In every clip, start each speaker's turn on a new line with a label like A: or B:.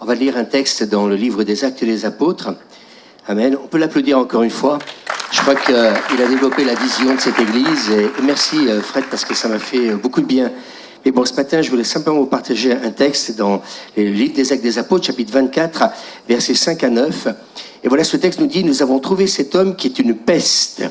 A: On va lire un texte dans le livre des Actes des Apôtres. Amen. On peut l'applaudir encore une fois. Je crois qu'il a développé la vision de cette église. Et merci Fred, parce que ça m'a fait beaucoup de bien. Mais bon, ce matin, je voulais simplement vous partager un texte dans le livre des Actes des Apôtres, chapitre 24, versets 5 à 9. Et voilà, ce texte nous dit « Nous avons trouvé cet homme qui est une peste,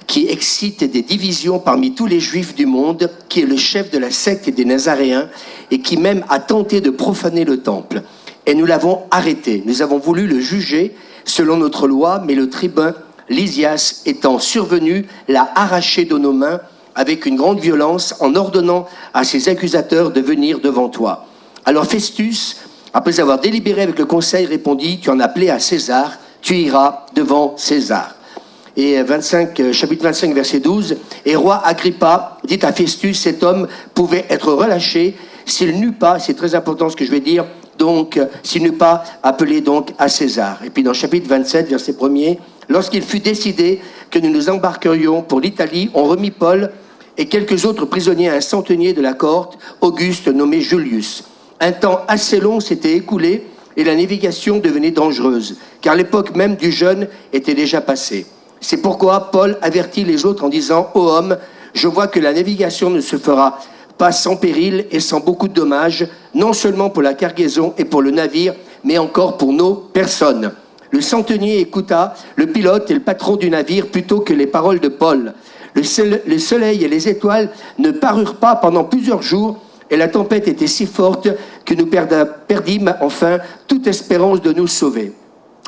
A: qui excite des divisions parmi tous les Juifs du monde, qui est le chef de la secte des Nazaréens et qui même a tenté de profaner le temple. Et nous l'avons arrêté. Nous avons voulu le juger selon notre loi, mais le tribun Lysias étant survenu l'a arraché de nos mains avec une grande violence en ordonnant à ses accusateurs de venir devant toi. Alors Festus, après avoir délibéré avec le conseil, répondit « Tu en as appelé à César, tu iras devant César. » Et chapitre 25, verset 12, « Et roi Agrippa dit à Festus, cet homme pouvait être relâché s'il n'eût pas, c'est très important ce que je vais dire, donc s'il n'eût pas appelé donc à César. » Et puis dans chapitre 27, verset 1er, « Lorsqu'il fut décidé que nous nous embarquerions pour l'Italie, on remit Paul et quelques autres prisonniers à un centenier de la cohorte, Auguste, nommé Julius. Un temps assez long s'était écoulé et la navigation devenait dangereuse, car l'époque même du jeûne était déjà passée. C'est pourquoi Paul avertit les autres en disant « Ô homme, je vois que la navigation ne se fera pas sans péril et sans beaucoup de dommages, non seulement pour la cargaison et pour le navire, mais encore pour nos personnes. » Le centenier écouta le pilote et le patron du navire plutôt que les paroles de Paul. Le soleil et les étoiles ne parurent pas pendant plusieurs jours et la tempête était si forte que nous perdîmes enfin toute espérance de nous sauver.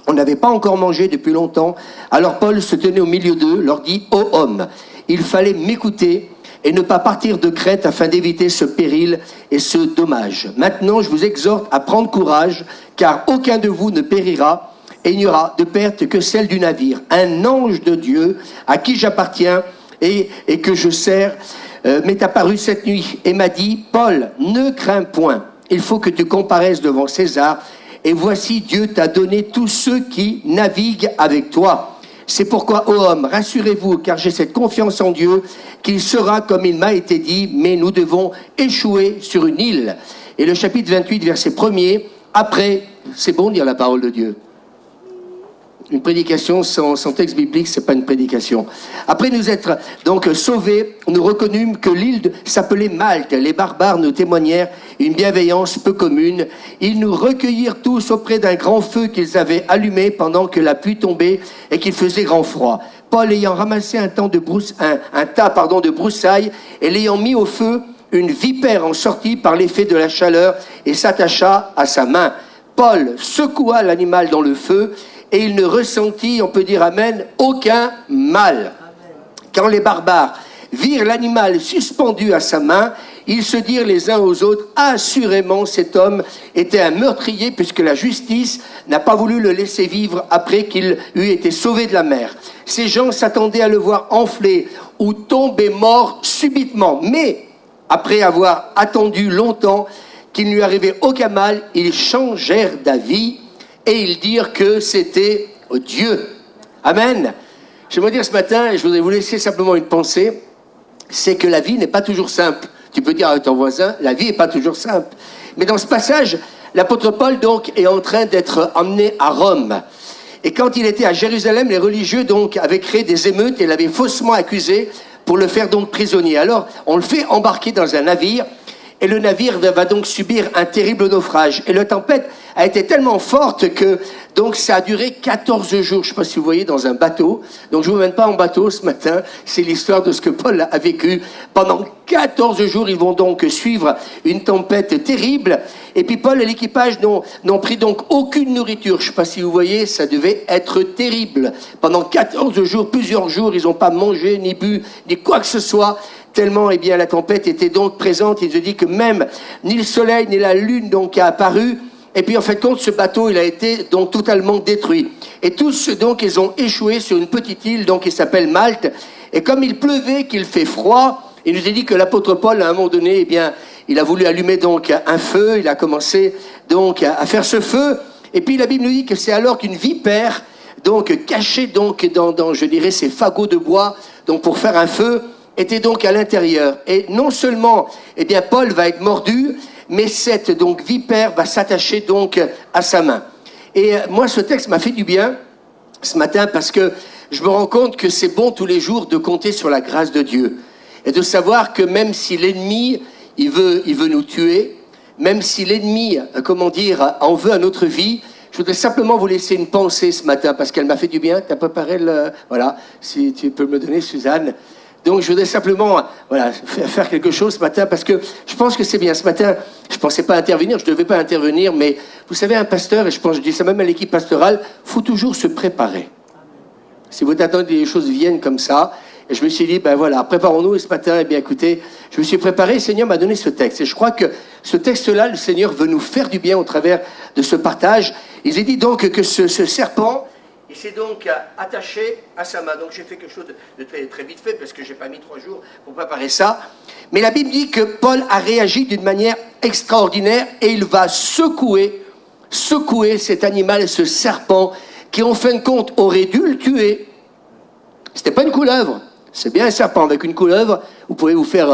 A: On n'avait pas encore mangé depuis longtemps, alors Paul se tenait au milieu d'eux, leur dit « Ô homme, il fallait m'écouter et ne pas partir de Crète afin d'éviter ce péril et ce dommage. Maintenant, je vous exhorte à prendre courage, car aucun de vous ne périra, et il n'y aura de perte que celle du navire. Un ange de Dieu, à qui j'appartiens et que je sers, m'est apparu cette nuit et m'a dit « Paul, ne crains point, il faut que tu comparaisses devant César, et voici Dieu t'a donné tous ceux qui naviguent avec toi. C'est pourquoi, ô homme, rassurez-vous, car j'ai cette confiance en Dieu, qu'il sera comme il m'a été dit, mais nous devons échouer sur une île. » Et le chapitre 28, verset 1er, après, c'est bon de dire la parole de Dieu. Une prédication sans texte biblique, c'est pas une prédication. Après nous être donc sauvés, nous reconnûmes que l'île s'appelait Malte. Les barbares nous témoignèrent une bienveillance peu commune. Ils nous recueillirent tous auprès d'un grand feu qu'ils avaient allumé pendant que la pluie tombait et qu'il faisait grand froid. Paul ayant ramassé un tas de broussailles et l'ayant mis au feu, une vipère en sortit par l'effet de la chaleur et s'attacha à sa main. Paul secoua l'animal dans le feu et il ne ressentit, on peut dire amen, aucun mal. Quand les barbares virent l'animal suspendu à sa main, ils se dirent les uns aux autres, assurément cet homme était un meurtrier puisque la justice n'a pas voulu le laisser vivre après qu'il eût été sauvé de la mer. Ces gens s'attendaient à le voir enfler ou tomber mort subitement. Mais après avoir attendu longtemps qu'il ne lui arrivait aucun mal, ils changèrent d'avis et ils dirent que c'était Dieu. Amen. J'aimerais dire ce matin, et je voudrais vous laisser simplement une pensée, c'est que la vie n'est pas toujours simple. Tu peux dire à ton voisin, la vie n'est pas toujours simple. Mais dans ce passage, l'apôtre Paul donc est en train d'être emmené à Rome. Et quand il était à Jérusalem, les religieux donc avaient créé des émeutes et l'avaient faussement accusé pour le faire donc prisonnier. Alors, on le fait embarquer dans un navire. Et le navire va donc subir un terrible naufrage. Et la tempête a été tellement forte que donc ça a duré 14 jours. Je ne sais pas si vous voyez dans un bateau. Donc je ne vous mène pas en bateau ce matin. C'est l'histoire de ce que Paul a vécu. Pendant 14 jours, ils vont donc suivre une tempête terrible. Et puis Paul et l'équipage n'ont pris donc aucune nourriture. Je ne sais pas si vous voyez, ça devait être terrible. Pendant 14 jours, plusieurs jours, ils n'ont pas mangé, ni bu, ni quoi que ce soit. Tellement, eh bien, la tempête était donc présente. Il se dit que même ni le soleil ni la lune donc a apparu. Et puis, en fait, compte, ce bateau, il a été donc totalement détruit. Et tous, donc, ils ont échoué sur une petite île, donc, qui s'appelle Malte. Et comme il pleuvait, qu'il fait froid, il nous a dit que l'apôtre Paul, à un moment donné, eh bien, il a voulu allumer donc un feu. Il a commencé donc à faire ce feu. Et puis, la Bible nous dit que c'est alors qu'une vipère, donc, cachée donc dans, je dirais, ces fagots de bois, donc, pour faire un feu, était donc à l'intérieur. Et non seulement, eh bien, Paul va être mordu, mais cette donc vipère va s'attacher donc à sa main. Et moi, ce texte m'a fait du bien ce matin parce que je me rends compte que c'est bon tous les jours de compter sur la grâce de Dieu et de savoir que même si l'ennemi, il veut nous tuer, même si l'ennemi, en veut à notre vie, je voudrais simplement vous laisser une pensée ce matin parce qu'elle m'a fait du bien. Tu as préparé voilà, si tu peux me le donner, Suzanne. Donc je voudrais simplement faire quelque chose ce matin parce que je pense que c'est bien. Ce matin, je ne pensais pas intervenir, je ne devais pas intervenir, mais vous savez, un pasteur, et je dis ça même à l'équipe pastorale, il faut toujours se préparer. Si vous attendez que les choses viennent comme ça, et je me suis dit, préparons-nous. Et ce matin, écoutez, je me suis préparé, le Seigneur m'a donné ce texte. Et je crois que ce texte-là, le Seigneur veut nous faire du bien au travers de ce partage. Il est dit donc que ce serpent, il s'est donc attaché à sa main. Donc j'ai fait quelque chose de très, très vite fait, parce que je n'ai pas mis 3 jours pour préparer ça. Mais la Bible dit que Paul a réagi d'une manière extraordinaire, et il va secouer cet animal, ce serpent, qui en fin de compte aurait dû le tuer. C'était pas une couleuvre. C'est bien un serpent. Avec une couleuvre, vous pouvez vous faire,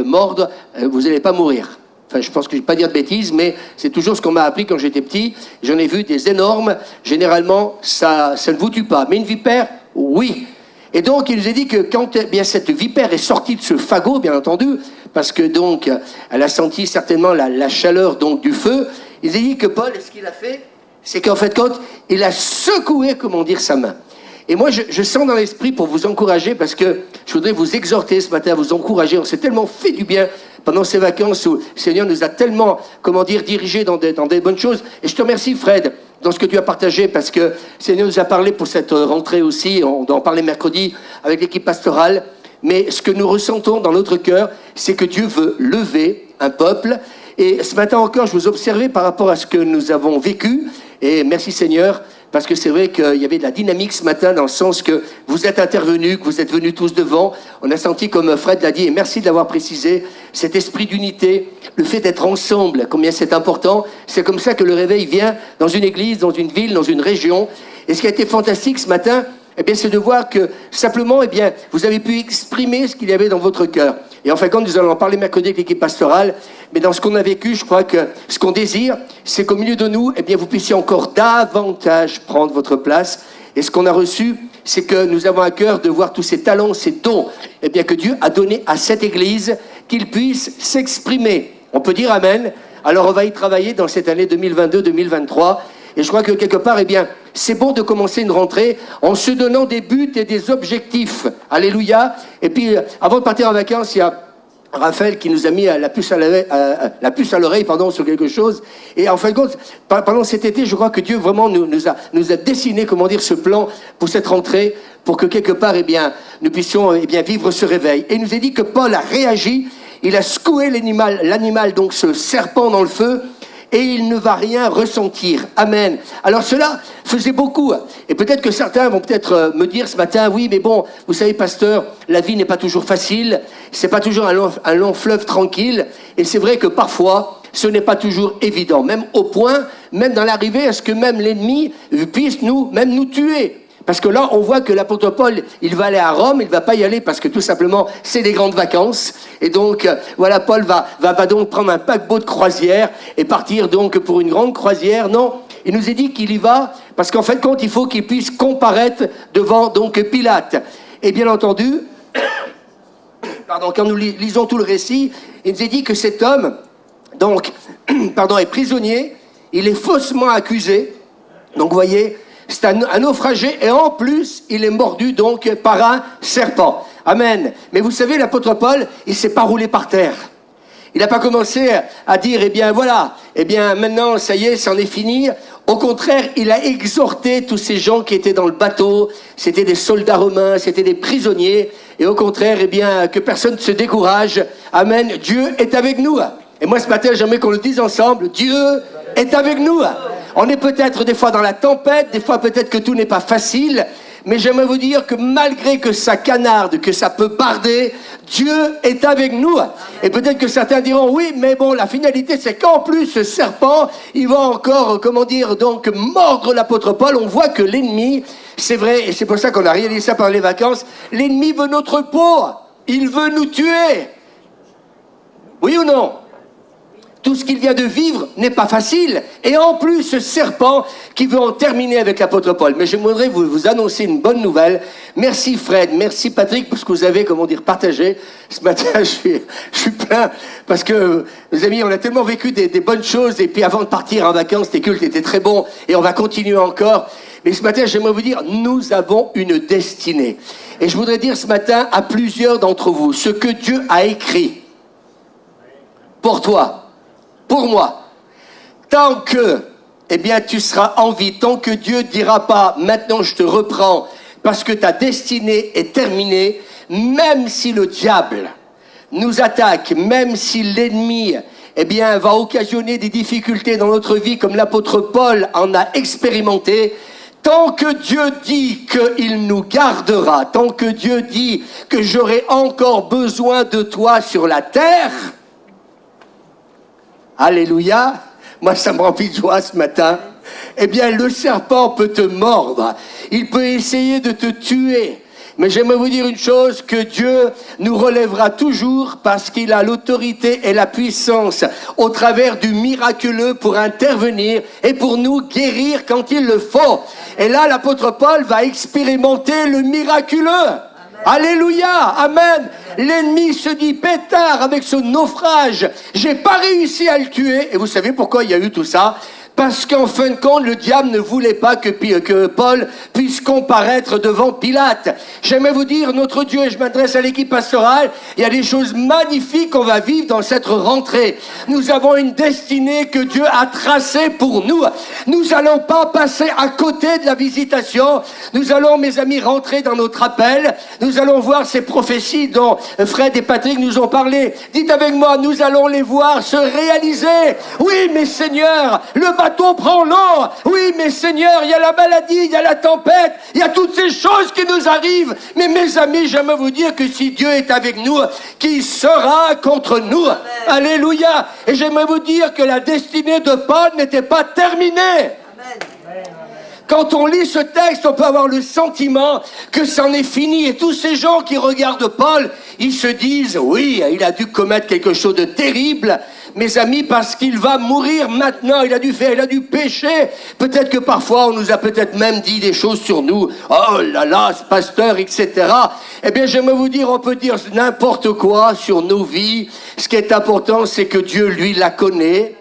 A: mordre, vous n'allez pas mourir. Enfin, je pense que je ne vais pas dire de bêtises, mais c'est toujours ce qu'on m'a appris quand j'étais petit. J'en ai vu des énormes. Généralement, ça ne vous tue pas. Mais une vipère, oui. Et donc, il nous a dit que quand cette vipère est sortie de ce fagot, bien entendu, parce que donc, elle a senti certainement la chaleur donc, du feu, il nous a dit que Paul, ce qu'il a fait, c'est qu'en fait, il a secoué, sa main. Et moi, je sens dans l'esprit pour vous encourager, parce que je voudrais vous exhorter ce matin, vous encourager. On s'est tellement fait du bien pendant ces vacances où le Seigneur nous a tellement, dirigés dans des bonnes choses. Et je te remercie, Fred, dans ce que tu as partagé, parce que le Seigneur nous a parlé pour cette rentrée aussi. On doit en parler mercredi avec l'équipe pastorale. Mais ce que nous ressentons dans notre cœur, c'est que Dieu veut lever un peuple. Et ce matin encore, je vous observais par rapport à ce que nous avons vécu. Et merci Seigneur, parce que c'est vrai qu'il y avait de la dynamique ce matin, dans le sens que vous êtes intervenus, que vous êtes venus tous devant. On a senti, comme Fred l'a dit, et merci de l'avoir précisé, cet esprit d'unité, le fait d'être ensemble, combien c'est important. C'est comme ça que le réveil vient dans une église, dans une ville, dans une région. Et ce qui a été fantastique ce matin, c'est de voir que simplement, vous avez pu exprimer ce qu'il y avait dans votre cœur. Et en fin de compte, nous allons en parler mercredi avec l'équipe pastorale. Mais dans ce qu'on a vécu, je crois que ce qu'on désire, c'est qu'au milieu de nous, vous puissiez encore davantage prendre votre place. Et ce qu'on a reçu, c'est que nous avons à cœur de voir tous ces talents, ces dons, que Dieu a donné à cette église, qu'ils puissent s'exprimer. On peut dire Amen. Alors on va y travailler dans cette année 2022-2023. Et je crois que quelque part, c'est bon de commencer une rentrée en se donnant des buts et des objectifs. Alléluia. Et puis, avant de partir en vacances, il y a Raphaël qui nous a mis la puce à l'oreille, sur quelque chose. Et en fin de compte, pendant cet été, je crois que Dieu vraiment nous a dessiné, ce plan pour cette rentrée, pour que quelque part, nous puissions vivre ce réveil. Et il nous a dit que Paul a réagi, il a secoué l'animal, donc ce serpent dans le feu, et il ne va rien ressentir. Amen. Alors cela faisait beaucoup. Et peut-être que certains vont me dire ce matin, oui, mais bon, vous savez, pasteur, la vie n'est pas toujours facile, c'est pas toujours un long fleuve tranquille, et c'est vrai que parfois, ce n'est pas toujours évident, même au point, même dans l'arrivée, à ce que même l'ennemi puisse nous tuer. Parce que là, on voit que l'apôtre Paul, il va aller à Rome, il ne va pas y aller parce que tout simplement, c'est des grandes vacances. Et donc, Paul va donc prendre un paquebot de croisière et partir donc pour une grande croisière. Non, il nous a dit qu'il y va parce qu'en fin de compte, il faut qu'il puisse comparaître devant donc Pilate. Et bien entendu, quand nous lisons tout le récit, il nous a dit que cet homme, est prisonnier, il est faussement accusé. Donc, vous voyez, c'est un naufragé et en plus, il est mordu donc par un serpent. Amen. Mais vous savez, l'apôtre Paul, il ne s'est pas roulé par terre. Il n'a pas commencé à dire, maintenant, ça y est, c'en est fini. Au contraire, il a exhorté tous ces gens qui étaient dans le bateau. C'était des soldats romains, c'était des prisonniers. Et au contraire, que personne ne se décourage. Amen. Dieu est avec nous. Et moi, ce matin, j'aimerais qu'on le dise ensemble. Dieu est avec nous. On est peut-être des fois dans la tempête, des fois peut-être que tout n'est pas facile, mais j'aimerais vous dire que malgré que ça canarde, que ça peut barder, Dieu est avec nous. Et peut-être que certains diront, oui, mais bon, la finalité, c'est qu'en plus, ce serpent, il va encore, mordre l'apôtre Paul. On voit que l'ennemi, c'est vrai, et c'est pour ça qu'on a réalisé ça pendant les vacances, l'ennemi veut notre peau, il veut nous tuer. Oui ou non ? Tout ce qu'il vient de vivre n'est pas facile. Et en plus, ce serpent qui veut en terminer avec l'apôtre Paul. Mais j'aimerais vous annoncer une bonne nouvelle. Merci Fred, merci Patrick, pour ce que vous avez, partagé. Ce matin, je suis plein, parce que, mes amis, on a tellement vécu des bonnes choses, et puis avant de partir en vacances, les cultes étaient très bons, et on va continuer encore. Mais ce matin, j'aimerais vous dire, nous avons une destinée. Et je voudrais dire ce matin à plusieurs d'entre vous, ce que Dieu a écrit pour toi, pour moi, tant que, tu seras en vie, tant que Dieu dira pas, maintenant je te reprends, parce que ta destinée est terminée, même si le diable nous attaque, même si l'ennemi, va occasionner des difficultés dans notre vie, comme l'apôtre Paul en a expérimenté, tant que Dieu dit qu'il nous gardera, tant que Dieu dit que j'aurai encore besoin de toi sur la terre, alléluia, moi ça me remplit de joie ce matin. Le serpent peut te mordre, il peut essayer de te tuer. Mais j'aimerais vous dire une chose, que Dieu nous relèvera toujours parce qu'il a l'autorité et la puissance au travers du miraculeux pour intervenir et pour nous guérir quand il le faut. Et là, l'apôtre Paul va expérimenter le miraculeux. Alléluia, amen. L'ennemi se dit pétard avec ce naufrage. J'ai pas réussi à le tuer. Et vous savez pourquoi il y a eu tout ça? Parce qu'en fin de compte, le diable ne voulait pas que Paul puisse comparaître devant Pilate. J'aimerais vous dire, notre Dieu, et je m'adresse à l'équipe pastorale, il y a des choses magnifiques qu'on va vivre dans cette rentrée. Nous avons une destinée que Dieu a tracée pour nous. Nous allons pas passer à côté de la visitation. Nous allons, mes amis, rentrer dans notre appel. Nous allons voir ces prophéties dont Fred et Patrick nous ont parlé. Dites avec moi, nous allons les voir se réaliser. Oui, mais Seigneur, le bateau prend l'eau. Oui, mais Seigneur, il y a la maladie, il y a la tempête, il y a toutes ces choses qui nous arrivent. Mais mes amis, j'aimerais vous dire que si Dieu est avec nous, qui sera contre nous? Amen. Alléluia. Et j'aimerais vous dire que la destinée de Paul n'était pas terminée. Amen. Quand on lit ce texte, on peut avoir le sentiment que c'en est fini. Et tous ces gens qui regardent Paul, ils se disent, oui, il a dû commettre quelque chose de terrible, mes amis, parce qu'il va mourir maintenant. Il a dû pécher. Peut-être que parfois, on nous a peut-être même dit des choses sur nous. Oh là là, ce pasteur, etc. J'aimerais vous dire, on peut dire n'importe quoi sur nos vies. Ce qui est important, c'est que Dieu, lui, la connaît.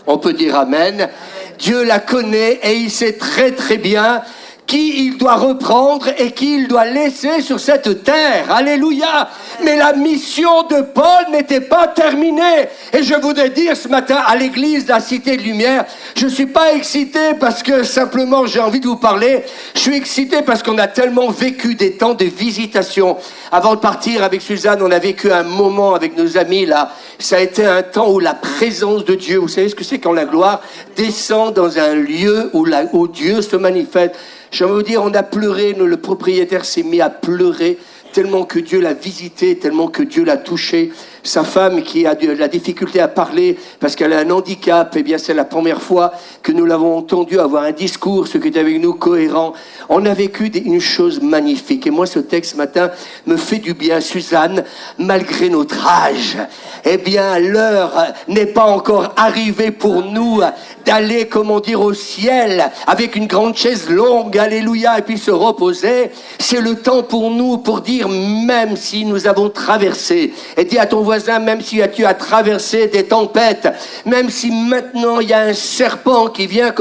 A: On peut dire amen. Dieu la connaît et il sait très très bien qui il doit reprendre et qui il doit laisser sur cette terre. Alléluia. Mais la mission de Paul n'était pas terminée. Et je voudrais dire ce matin à l'église de la Cité de Lumière, je suis pas excité parce que simplement j'ai envie de vous parler. Je suis excité parce qu'on a tellement vécu des temps de visitation. Avant de partir avec Suzanne, on a vécu un moment avec nos amis là. Ça a été un temps où la présence de Dieu, vous savez ce que c'est quand la gloire descend dans un lieu où Dieu se manifeste. Je veux vous dire, on a pleuré, le propriétaire s'est mis à pleurer tellement que Dieu l'a visité, tellement que Dieu l'a touché. Sa femme qui a de la difficulté à parler parce qu'elle a un handicap, c'est la première fois que nous l'avons entendu avoir un discours, ce qui est avec nous cohérent. On a vécu une chose magnifique. Et moi, ce texte ce matin me fait du bien. Suzanne, malgré notre âge, l'heure n'est pas encore arrivée pour nous d'aller, au ciel avec une grande chaise longue, alléluia, et puis se reposer. C'est le temps pour nous pour dire, même si nous avons traversé, et dis à ton voisin, même si tu as traversé des tempêtes, même si maintenant il y a un serpent qui vient,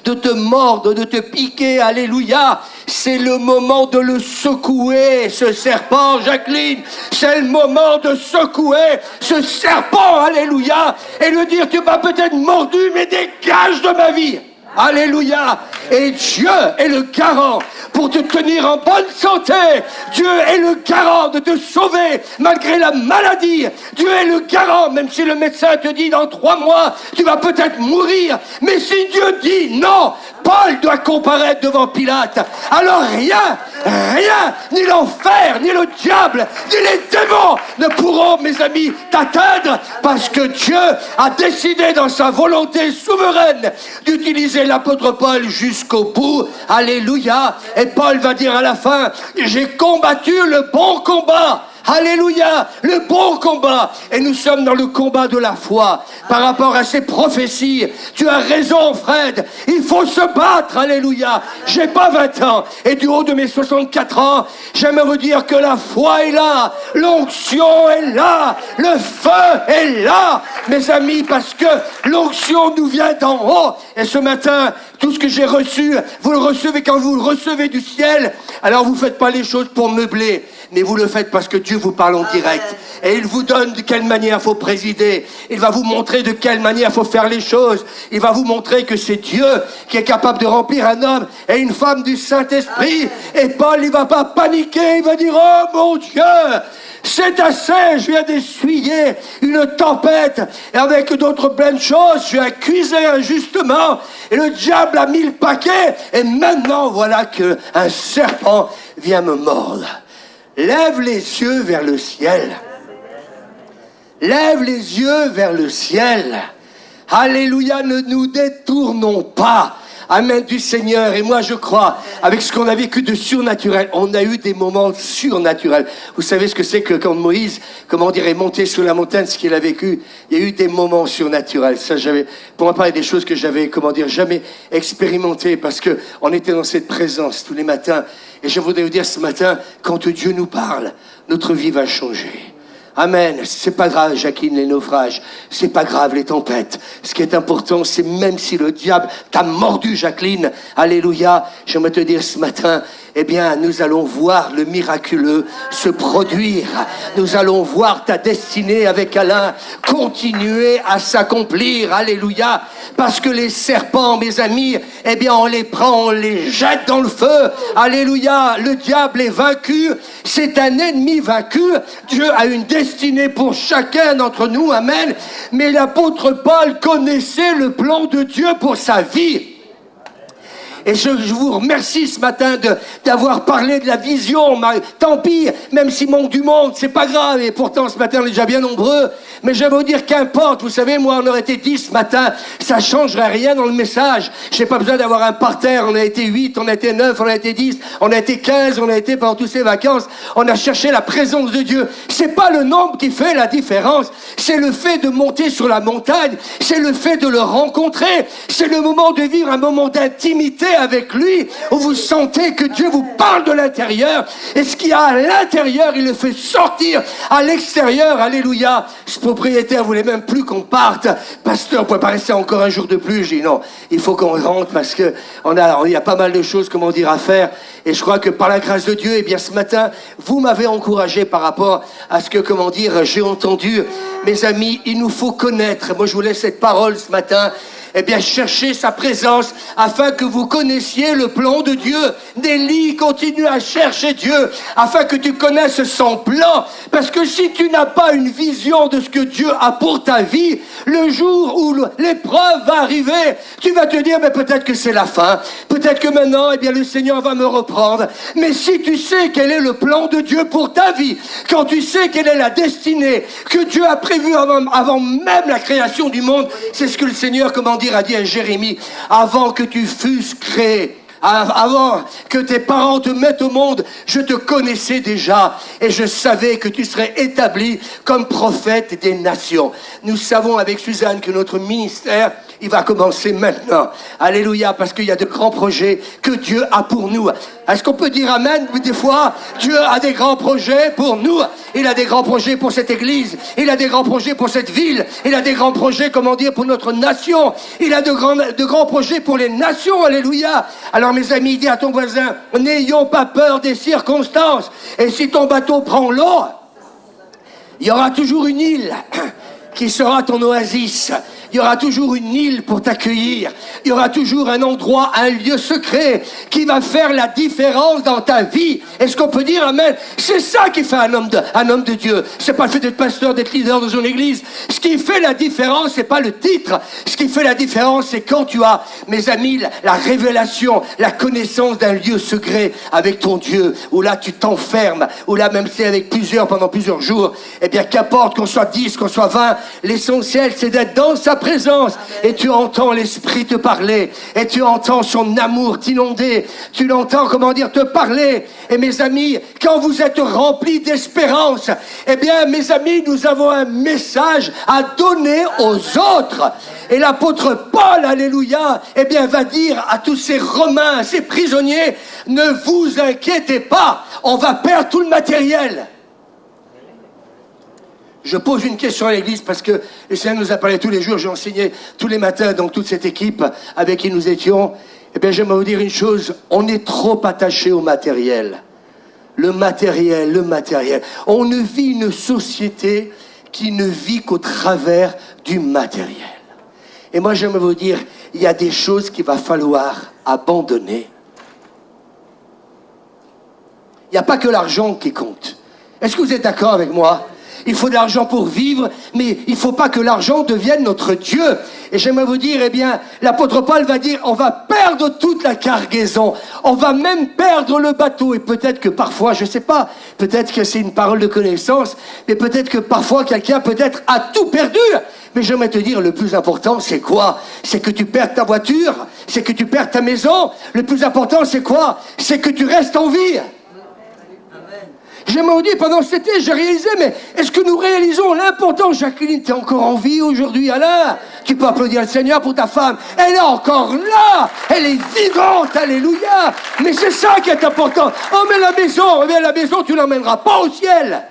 A: de te mordre, de te piquer, alléluia, c'est le moment de le secouer, ce serpent, Jacqueline, c'est le moment de secouer ce serpent, alléluia, et lui dire, tu m'as peut-être mordu, mais dégage de ma vie. Alléluia. Et Dieu est le garant pour te tenir en bonne santé. Dieu est le garant de te sauver malgré la maladie. Dieu est le garant, même si le médecin te dit dans 3 mois, tu vas peut-être mourir. Mais si Dieu dit non, Paul doit comparaître devant Pilate. Alors rien, ni l'enfer, ni le diable, ni les démons ne pourront, mes amis, t'atteindre parce que Dieu a décidé dans sa volonté souveraine d'utiliser l'apôtre Paul jusqu'au bout. Alléluia. Et Paul va dire à la fin, j'ai combattu le bon combat. Alléluia, le bon combat. Et nous sommes dans le combat de la foi par rapport à ces prophéties. Tu as raison, Fred. Il faut se battre. Alléluia. J'ai pas 20 ans. Et du haut de mes 64 ans, j'aimerais vous dire que la foi est là. L'onction est là. Le feu est là, mes amis, parce que l'onction nous vient d'en haut. Et ce matin, tout ce que j'ai reçu, vous le recevez quand vous le recevez du ciel. Alors vous faites pas les choses pour meubler, mais vous le faites parce que Dieu vous parle en direct. Et il vous donne de quelle manière il faut présider. Il va vous montrer de quelle manière il faut faire les choses. Il va vous montrer que c'est Dieu qui est capable de remplir un homme et une femme du Saint-Esprit. Et Paul, il va pas paniquer, il va dire, oh mon Dieu, c'est assez, je viens d'essuyer une tempête et avec d'autres pleines choses, je suis accusé injustement et le diable a mis le paquet et maintenant voilà qu'un serpent vient me mordre. Lève les yeux vers le ciel. Lève les yeux vers le ciel. Alléluia, ne nous détournons pas. Amen du Seigneur. Et moi je crois, avec ce qu'on a vécu de surnaturel, on a eu des moments surnaturels. Vous savez ce que c'est que quand Moïse, comment dire, est monté sur la montagne, ce qu'il a vécu, il y a eu des moments surnaturels. Ça, pour moi, parler des choses que j'avais, comment dire, jamais expérimentées, parce que on était dans cette présence tous les matins. Et je voudrais vous dire ce matin, quand Dieu nous parle, notre vie va changer. Amen. C'est pas grave, Jacqueline, les naufrages. C'est pas grave, les tempêtes. Ce qui est important, c'est même si le diable t'a mordu, Jacqueline. Alléluia. J'aimerais te dire ce matin, eh bien, nous allons voir le miraculeux se produire. Nous allons voir ta destinée avec Alain continuer à s'accomplir. Alléluia. Parce que les serpents, mes amis, eh bien, on les prend, on les jette dans le feu. Alléluia. Le diable est vaincu. C'est un ennemi vaincu. Dieu a une destinée pour chacun d'entre nous. Amen. Mais l'apôtre Paul connaissait le plan de Dieu pour sa vie. Et je vous remercie ce matin d'avoir parlé de la vision. Tant pis, même s'il manque du monde, c'est pas grave. Et pourtant, ce matin, on est déjà bien nombreux. Mais je vais vous dire qu'importe. Vous savez, moi, on aurait été 10 ce matin. Ça changerait rien dans le message. J'ai pas besoin d'avoir un parterre. On a été 8, on a été 9, on a été 10, on a été 15, on a été pendant toutes ces vacances. On a cherché la présence de Dieu. C'est pas le nombre qui fait la différence. C'est le fait de monter sur la montagne. C'est le fait de le rencontrer. C'est le moment de vivre un moment d'intimité avec lui, où vous sentez que Dieu vous parle de l'intérieur, et ce qu'il y a à l'intérieur, il le fait sortir à l'extérieur. Alléluia. Ce propriétaire voulait même plus qu'on parte. Pasteur, on ne peut pas rester encore un jour de plus. J'ai dit non, il faut qu'on rentre parce que il y a pas mal de choses, comment dire, à faire. Et je crois que par la grâce de Dieu, eh bien ce matin, vous m'avez encouragé par rapport à ce que, comment dire, j'ai entendu. Mes amis, il nous faut connaître. Moi, je vous laisse cette parole ce matin. Eh bien, cherchez sa présence afin que vous connaissiez le plan de Dieu. Nelly, continue à chercher Dieu afin que tu connaisses son plan. Parce que si tu n'as pas une vision de ce que Dieu a pour ta vie, le jour où l'épreuve va arriver, tu vas te dire, mais peut-être que c'est la fin. Peut-être que maintenant, eh bien, le Seigneur va me reprendre. Mais si tu sais quel est le plan de Dieu pour ta vie, quand tu sais quelle est la destinée que Dieu a prévue avant même la création du monde, c'est ce que le Seigneur, comment dire, a dit à Jérémie, avant que tu fusses créé, avant que tes parents te mettent au monde, je te connaissais déjà et je savais que tu serais établi comme prophète des nations. Nous savons avec Suzanne que notre ministère, il va commencer maintenant. Alléluia, parce qu'il y a de grands projets que Dieu a pour nous. Est-ce qu'on peut dire amen? Des fois, Dieu a des grands projets pour nous. Il a des grands projets pour cette église. Il a des grands projets pour cette ville. Il a des grands projets, comment dire, pour notre nation. Il a de grands projets pour les nations. Alléluia. Alors, mes amis, dis à ton voisin, n'ayons pas peur des circonstances. Et si ton bateau prend l'eau, il y aura toujours une île qui sera ton oasis. Il y aura toujours une île pour t'accueillir. Il y aura toujours un endroit, un lieu secret qui va faire la différence dans ta vie. Est-ce qu'on peut dire amen? C'est ça qui fait un homme de Dieu. C'est pas le fait d'être pasteur, d'être leader dans une église. Ce qui fait la différence, c'est pas le titre. Ce qui fait la différence, c'est quand tu as, mes amis, la révélation, la connaissance d'un lieu secret avec ton Dieu, où là tu t'enfermes, où là même c'est avec plusieurs pendant plusieurs jours. Eh bien, qu'importe qu'on soit 10, qu'on soit 20, l'essentiel c'est d'être dans sa présence. Et tu entends l'Esprit te parler. Et tu entends son amour t'inonder. Tu l'entends, te parler. Et mes amis, quand vous êtes remplis d'espérance, eh bien, mes amis, nous avons un message à donner aux autres. Et l'apôtre Paul, alléluia, eh bien, va dire à tous ces Romains, ces prisonniers, ne vous inquiétez pas, on va perdre tout le matériel. Je pose une question à l'église parce que le Seigneur nous a parlé tous les jours, j'ai enseigné tous les matins, donc toute cette équipe avec qui nous étions. Eh bien, j'aimerais vous dire une chose, on est trop attaché au matériel. Le matériel. On ne vit une société qui ne vit qu'au travers du matériel. Et moi, j'aimerais vous dire, il y a des choses qu'il va falloir abandonner. Il n'y a pas que l'argent qui compte. Est-ce que vous êtes d'accord avec moi ? Il faut de l'argent pour vivre, mais il ne faut pas que l'argent devienne notre Dieu. Et j'aimerais vous dire, eh bien, l'apôtre Paul va dire, on va perdre toute la cargaison. On va même perdre le bateau. Et peut-être que parfois, je ne sais pas, peut-être que c'est une parole de connaissance, mais peut-être que parfois quelqu'un a tout perdu. Mais j'aimerais te dire, le plus important, c'est quoi ? C'est que tu perds ta voiture, c'est que tu perds ta maison. Le plus important, c'est quoi ? C'est que tu restes en vie. J'aimerais vous dire, pendant cet été, j'ai réalisé, mais est-ce que nous réalisons l'important ? Jacqueline, tu es encore en vie aujourd'hui, Alain. Tu peux applaudir le Seigneur pour ta femme. Elle est encore là. Elle est vivante, alléluia. Mais c'est ça qui est important. Oh, mais la maison, tu l'emmèneras pas au ciel.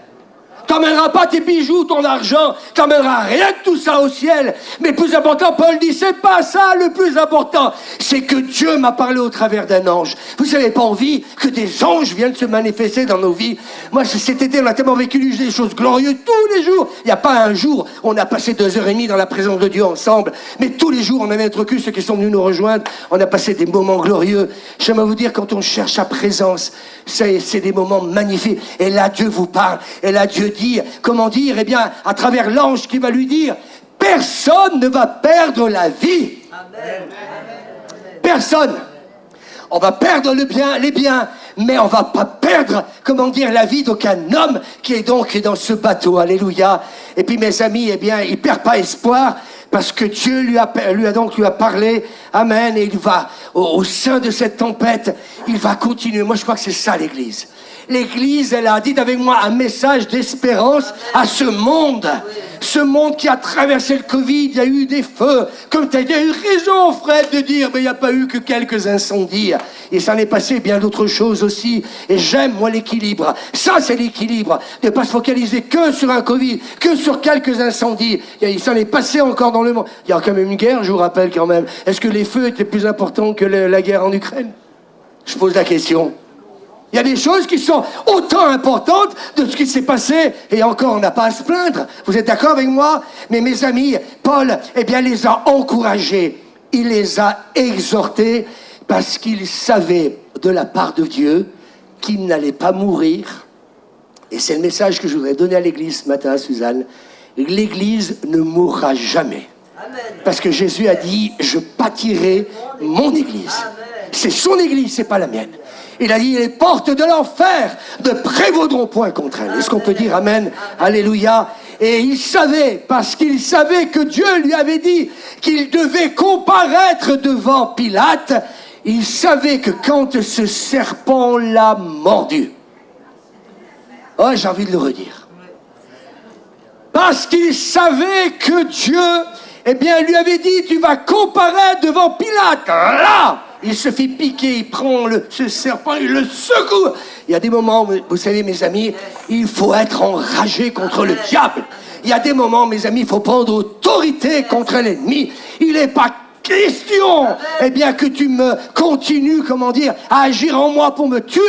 A: T'emmèneras pas tes bijoux, ton argent, t'emmèneras rien de tout ça au ciel. Mais le plus important, Paul dit, c'est pas ça le plus important. C'est que Dieu m'a parlé au travers d'un ange. Vous n'avez pas envie que des anges viennent se manifester dans nos vies? Moi, cet été, on a tellement vécu des choses glorieuses tous les jours. Il n'y a pas un jour, on a passé 2h30 dans la présence de Dieu ensemble. Mais tous les jours, on avait notre cul, ceux qui sont venus nous rejoindre, on a passé des moments glorieux. J'aimerais vous dire, quand on cherche sa présence, c'est des moments magnifiques. Et là, Dieu vous parle. Et là, Dieu dit, eh bien, à travers l'ange qui va lui dire, personne ne va perdre la vie. Amen. Personne. On va perdre les biens, mais on va pas perdre, la vie d'aucun homme qui est donc dans ce bateau. Alléluia. Et puis, mes amis, eh bien, il perd pas espoir parce que Dieu lui a parlé. Amen. Et il va, au sein de cette tempête, il va continuer. Moi, je crois que c'est ça, l'Église. L'Église, elle a dit avec moi un message d'espérance à ce monde. Ce monde qui a traversé le Covid, il y a eu des feux. Comme tu as eu raison, Fred, de dire, mais il n'y a pas eu que quelques incendies. Et ça en est passé bien d'autres choses aussi. Et j'aime, moi, l'équilibre. Ça, c'est l'équilibre. De ne pas se focaliser que sur un Covid, que sur quelques incendies. Il s'en est passé encore dans le monde. Il y a quand même une guerre, je vous rappelle quand même. Est-ce que les feux étaient plus importants que la guerre en Ukraine ? Je pose la question. Il y a des choses qui sont autant importantes de ce qui s'est passé. Et encore, on n'a pas à se plaindre. Vous êtes d'accord avec moi ? Mais mes amis, Paul, eh bien, les a encouragés. Il les a exhortés parce qu'il savait de la part de Dieu qu'il n'allait pas mourir. Et c'est le message que je voudrais donner à l'Église ce matin, Suzanne. L'Église ne mourra jamais. Amen. Parce que Jésus a dit, je bâtirai mon Église. Amen. C'est son Église, c'est pas la mienne. Il a dit, les portes de l'enfer ne prévaudront point contre elle. Est-ce qu'on peut dire amen? Alléluia. Et il savait, parce qu'il savait que Dieu lui avait dit qu'il devait comparaître devant Pilate, il savait que quand ce serpent l'a mordu, oh, j'ai envie de le redire. Parce qu'il savait que Dieu, eh bien, lui avait dit, tu vas comparaître devant Pilate. Là, il se fait piquer, il prend ce serpent, il le secoue. Il y a des moments, vous savez, mes amis, il faut être enragé contre le diable. Il y a des moments, mes amis, il faut prendre autorité contre l'ennemi. Il n'est pas question, eh bien, que tu me continues, à agir en moi pour me tuer.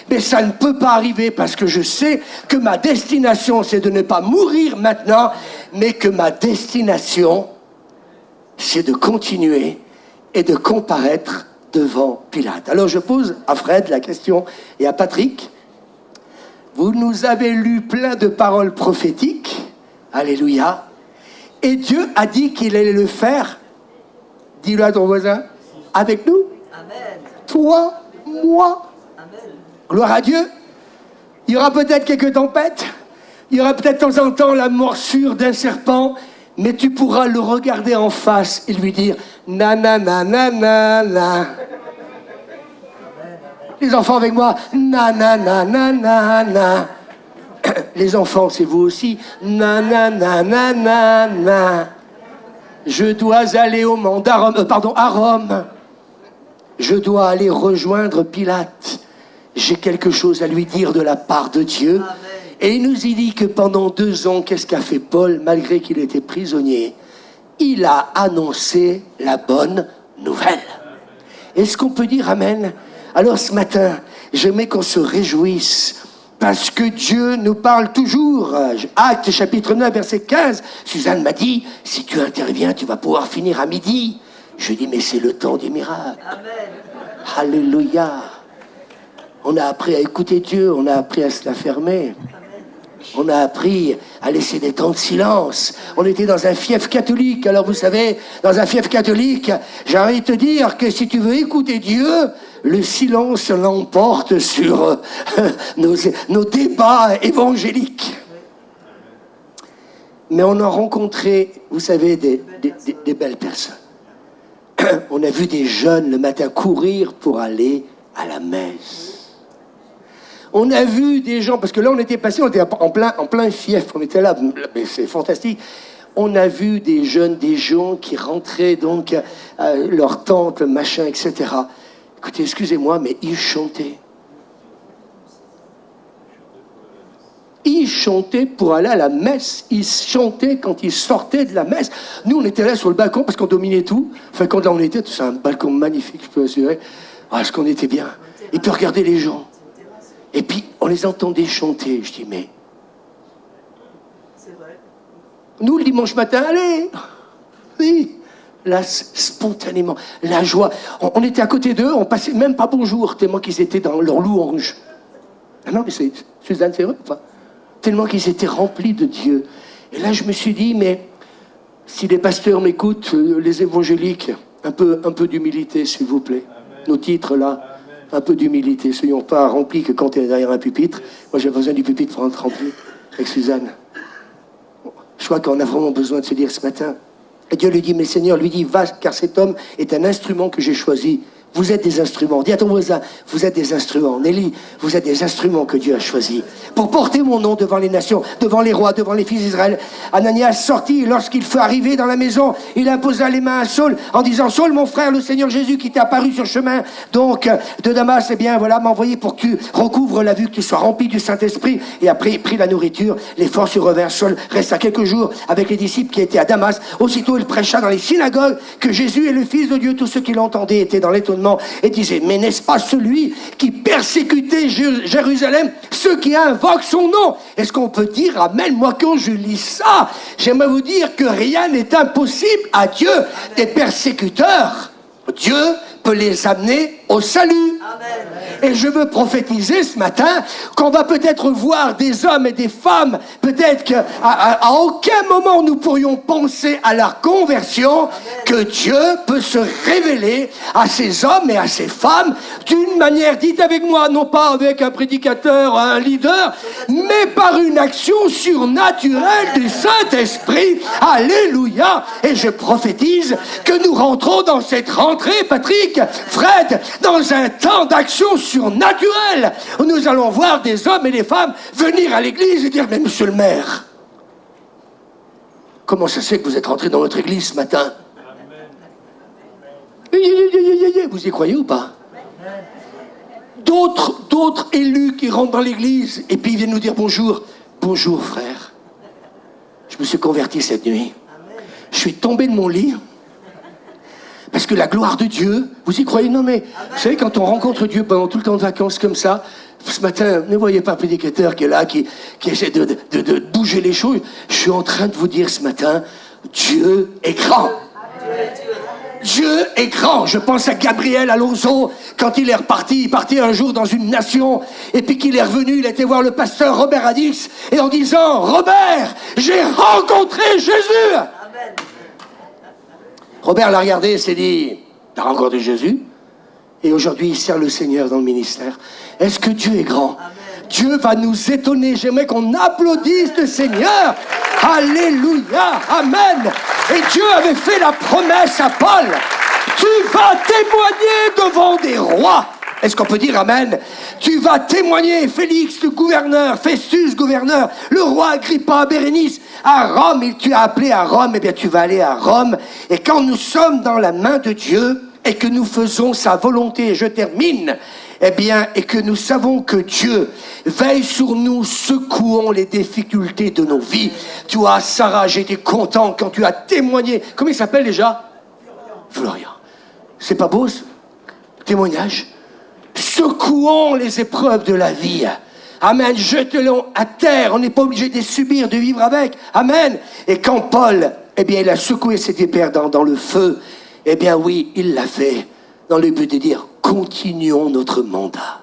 A: Mais ça ne peut pas arriver parce que je sais que ma destination, c'est de ne pas mourir maintenant, mais que ma destination, c'est de continuer et de comparaître devant Pilate. Alors je pose à Fred la question et à Patrick. Vous nous avez lu plein de paroles prophétiques. Alléluia. Et Dieu a dit qu'il allait le faire. Dis-le à ton voisin. Avec nous. Amen. Toi, moi. Amen. Gloire à Dieu. Il y aura peut-être quelques tempêtes. Il y aura peut-être de temps en temps la morsure d'un serpent. Mais tu pourras le regarder en face et lui dire « na na na na na na ». Les enfants avec moi « na na na na na na ». Les enfants, c'est vous aussi « na na na na na na ». Je dois aller au monde à Rome. Je dois aller rejoindre Pilate. J'ai quelque chose à lui dire de la part de Dieu. Amen. Et il nous y dit que pendant 2 ans, qu'est-ce qu'a fait Paul, malgré qu'il était prisonnier? Il a annoncé la bonne nouvelle. Est-ce qu'on peut dire Amen? Alors ce matin, j'aimerais qu'on se réjouisse, parce que Dieu nous parle toujours. Actes chapitre 9, verset 15. Suzanne m'a dit, si tu interviens, tu vas pouvoir finir à midi. Je dis, mais c'est le temps des miracles. Amen. Alléluia. On a appris à écouter Dieu, on a appris à se la fermer. On a appris à laisser des temps de silence. On était dans un fief catholique. Alors vous savez, dans un fief catholique, j'ai envie de te dire que si tu veux écouter Dieu, le silence l'emporte sur nos débats évangéliques. Mais on a rencontré, vous savez, des belles personnes. On a vu des jeunes le matin courir pour aller à la messe. On a vu des gens, parce que là on était passé, on était en plein fief, on était là, mais c'est fantastique. On a vu des jeunes, des gens qui rentraient donc à leur temple, machin, etc. Écoutez, excusez-moi, mais ils chantaient. Ils chantaient pour aller à la messe. Ils chantaient quand ils sortaient de la messe. Nous, on était là sur le balcon parce qu'on dominait tout. Enfin, quand là on était, c'est un balcon magnifique, je peux assurer. Ah, ce qu'on était bien. Et puis regardez les gens. Et puis, on les entendait chanter. Je dis, mais... C'est vrai. Nous, le dimanche matin, allez. Oui. Là, spontanément, la joie. On était à côté d'eux, on passait même pas bonjour, tellement qu'ils étaient dans leur louange. Ah non, mais Suzanne, c'est vrai ou pas? Tellement qu'ils étaient remplis de Dieu. Et là, je me suis dit, mais si les pasteurs m'écoutent, les évangéliques, un peu d'humilité, s'il vous plaît. Amen. Nos titres, là. Un peu d'humilité, soyons pas remplis que quand tu es derrière un pupitre. Moi, j'ai besoin du pupitre pour être rempli avec Suzanne. Je crois qu'on a vraiment besoin de se dire ce matin. Et Dieu lui dit, mais Seigneur, lui dit, va, car cet homme est un instrument que j'ai choisi. Vous êtes des instruments. Dis à ton voisin, vous êtes des instruments. Nelly, vous êtes des instruments que Dieu a choisis pour porter mon nom devant les nations, devant les rois, devant les fils d'Israël. Ananias sortit, lorsqu'il fut arrivé dans la maison, il imposa les mains à Saul en disant, Saul, mon frère, le Seigneur Jésus qui t'est apparu sur chemin, donc de Damas, eh bien voilà, m'a envoyé pour que tu recouvres la vue, que tu sois rempli du Saint-Esprit. Et après, il prit la nourriture, les forces revinrent. Saul resta quelques jours avec les disciples qui étaient à Damas. Aussitôt, il prêcha dans les synagogues que Jésus est le Fils de Dieu. Tous ceux qui l'entendaient étaient dans l'étonnement et disait, mais n'est-ce pas celui qui persécutait Jérusalem, ceux qui invoquent son nom? Est-ce qu'on peut dire amen? Moi, quand je lis ça, j'aimerais vous dire que rien n'est impossible à Dieu. Des persécuteurs, Dieu peut les amener au salut. Amen. Et je veux prophétiser ce matin qu'on va peut-être voir des hommes et des femmes, peut-être qu'à aucun moment nous pourrions penser à la conversion. Amen. Que Dieu peut se révéler à ces hommes et à ces femmes d'une manière, dites avec moi, non pas avec un prédicateur, un leader, mais par une action surnaturelle du Saint-Esprit. Alléluia. Et je prophétise que nous rentrons dans cette rentrée, Patrick, Fred, dans un temps d'action surnaturelle, où nous allons voir des hommes et des femmes venir à l'église et dire, mais monsieur le maire, comment ça se fait que vous êtes rentré dans notre église ce matin? Vous y croyez ou pas? D'autres élus qui rentrent dans l'église et puis ils viennent nous dire bonjour. Bonjour frère, je me suis converti cette nuit. Je suis tombé de mon lit parce que la gloire de Dieu, vous y croyez? Non mais, vous savez, quand on rencontre Dieu pendant tout le temps de vacances comme ça, ce matin, ne voyez pas un prédicateur qui est là, qui essaie de bouger les choses. Je suis en train de vous dire ce matin, Dieu est grand. Dieu est grand. Je pense à Gabriel Alonso, quand il est reparti, il partait un jour dans une nation, et puis qu'il est revenu, il était voir le pasteur Robert Addis, et en disant, Robert, j'ai rencontré Jésus. Amen. Robert l'a regardé et s'est dit, t'as rencontré Jésus? Et aujourd'hui, il sert le Seigneur dans le ministère. Est-ce que Dieu est grand? Amen. Dieu va nous étonner. J'aimerais qu'on applaudisse le Seigneur. Alléluia, amen. Et Dieu avait fait la promesse à Paul, tu vas témoigner devant des rois. Est-ce qu'on peut dire amen? Tu vas témoigner, Félix, le gouverneur, Festus, gouverneur, le roi Agrippa, Bérénice, à Rome. Tu as appelé à Rome, eh bien tu vas aller à Rome. Et quand nous sommes dans la main de Dieu et que nous faisons sa volonté, et je termine, eh bien, et que nous savons que Dieu veille sur nous, secouons les difficultés de nos vies. Tu vois, Sarah, j'étais content quand tu as témoigné. Comment il s'appelle déjà? Florian. C'est pas beau, ce témoignage? Secouons les épreuves de la vie. Amen. Jetons-les à terre. On n'est pas obligé de les subir, de vivre avec. Amen. Et quand Paul, eh bien, il a secoué cette épée dans le feu, eh bien oui, il l'a fait dans le but de dire, continuons notre mandat.